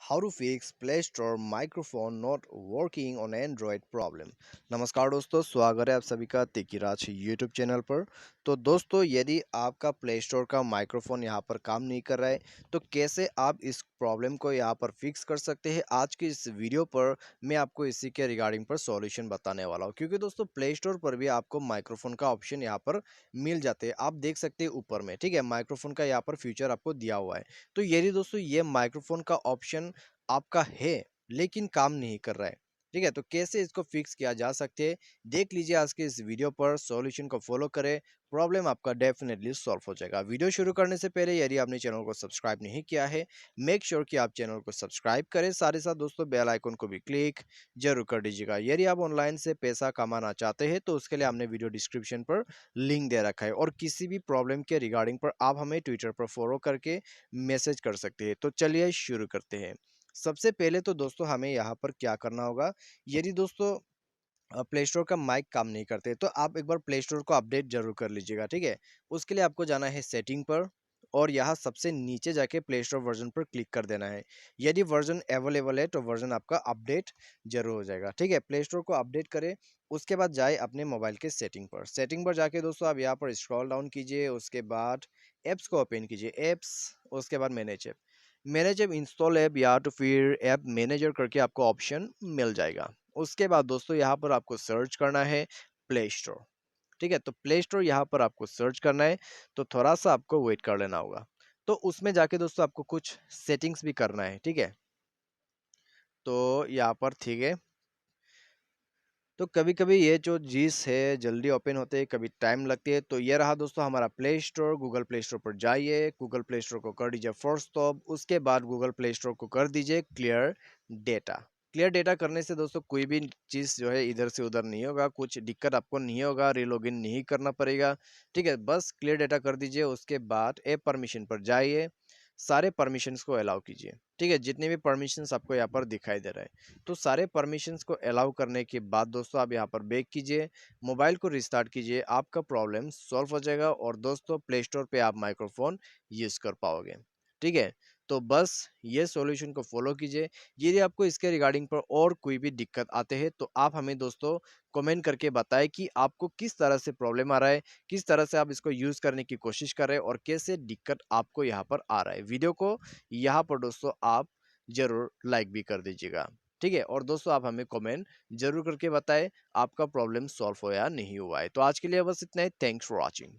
How to fix Play Store microphone not working on Android problem। नमस्कार दोस्तों, स्वागत है आप सभी का तिकीराज यूट्यूब चैनल पर। तो दोस्तों, यदि आपका प्ले स्टोर का माइक्रोफोन यहाँ पर काम नहीं कर रहा है तो कैसे आप इस प्रॉब्लम को यहाँ पर फिक्स कर सकते हैं, आज की इस वीडियो पर मैं आपको इसी के रिगार्डिंग पर सॉल्यूशन बताने वाला हूँ। क्योंकि दोस्तों, प्ले स्टोर पर भी आपको माइक्रोफोन का ऑप्शन यहाँ पर मिल जाते हैं। आप देख सकते हैं ऊपर में, ठीक है, माइक्रोफोन का यहाँ पर फीचर आपको दिया हुआ है। तो यदि दोस्तों ये माइक्रोफोन का ऑप्शन आपका है लेकिन काम नहीं कर रहा है, ठीक है, तो कैसे इसको फिक्स किया जा सकते हैं, देख लीजिए आज के इस वीडियो पर। सॉल्यूशन को फॉलो करें, प्रॉब्लम आपका डेफिनेटली सॉल्व हो जाएगा। वीडियो शुरू करने से पहले यदि आपने चैनल को सब्सक्राइब नहीं किया है, मेक श्योर कि आप चैनल को सब्सक्राइब करें। साथ ही साथ दोस्तों, बेल आइकन को भी क्लिक जरूर कर दीजिएगा। यदि आप ऑनलाइन से पैसा कमाना चाहते हैं तो उसके लिए हमने वीडियो डिस्क्रिप्शन पर लिंक दे रखा है, और किसी भी प्रॉब्लम के रिगार्डिंग पर आप हमें ट्विटर पर फॉलो करके मैसेज कर सकते हैं। तो चलिए शुरू करते हैं। सबसे पहले तो दोस्तों, हमें यहाँ पर क्या करना होगा, यदि दोस्तों प्ले स्टोर का माइक काम नहीं करते तो आप एक बार प्ले स्टोर को अपडेट जरूर कर लीजिएगा, ठीक है। उसके लिए आपको जाना है सेटिंग पर, और यहाँ सबसे नीचे जाके प्ले स्टोर वर्जन पर क्लिक कर देना है। यदि वर्जन अवेलेबल है तो वर्जन आपका अपडेट जरूर हो जाएगा, ठीक है। प्ले स्टोर को अपडेट करें, उसके बाद जाए अपने मोबाइल के सेटिंग पर जाके दोस्तों आप यहाँ पर स्क्रॉल डाउन कीजिए। उसके बाद एप्स को ओपन कीजिए, एप्स, उसके बाद मैनेज ऐप, इंस्टॉल ऐप, या तो फिर ऐप मैनेजर करके आपको ऑप्शन मिल जाएगा। उसके बाद दोस्तों, यहाँ पर आपको सर्च करना है प्ले स्टोर, ठीक है। तो प्ले स्टोर यहाँ पर आपको सर्च करना है, तो थोड़ा सा आपको वेट कर लेना होगा। तो उसमें जाके दोस्तों आपको कुछ सेटिंग्स भी करना है, ठीक है। तो यहाँ पर, ठीक है, तो कभी कभी ये जो चीज है जल्दी ओपन होते हैं, कभी टाइम लगती है। तो ये रहा दोस्तों हमारा play store. Google play store पर जाइए, गूगल प्ले स्टोर को कर दीजिए फर्स्ट स्टॉप। उसके बाद गूगल प्ले स्टोर को कर दीजिए क्लियर डेटा। क्लियर डेटा करने से दोस्तों कोई भी चीज जो है इधर से उधर नहीं होगा, कुछ दिक्कत आपको नहीं होगा, रीलॉगिन नहीं करना पड़ेगा, ठीक है। बस क्लियर डेटा कर दीजिए। उसके बाद ऐप परमिशन पर जाइए, सारे परमिशंस को अलाउ कीजिए, ठीक है, जितने भी परमिशंस आपको यहाँ पर दिखाई दे रहा है। तो सारे परमिशंस को अलाउ करने के बाद दोस्तों आप यहाँ पर बैक कीजिए, मोबाइल को रिस्टार्ट कीजिए, आपका प्रॉब्लम सॉल्व हो जाएगा, और दोस्तों प्ले स्टोर पे आप माइक्रोफोन यूज कर पाओगे, ठीक है। तो बस ये सॉल्यूशन को फॉलो कीजिए। यदि आपको इसके रिगार्डिंग पर और कोई भी दिक्कत आते हैं तो आप हमें दोस्तों कमेंट करके बताएं कि आपको किस तरह से प्रॉब्लम आ रहा है, किस तरह से आप इसको यूज करने की कोशिश कर रहे हैं, और कैसे दिक्कत आपको यहाँ पर आ रहा है। वीडियो को यहाँ पर दोस्तों आप जरूर लाइक भी कर दीजिएगा, ठीक है। और दोस्तों आप हमें कमेंट जरूर करके बताएं आपका प्रॉब्लम सॉल्व हो या नहीं हुआ है। तो आज के लिए बस इतना ही। Thanks for watching.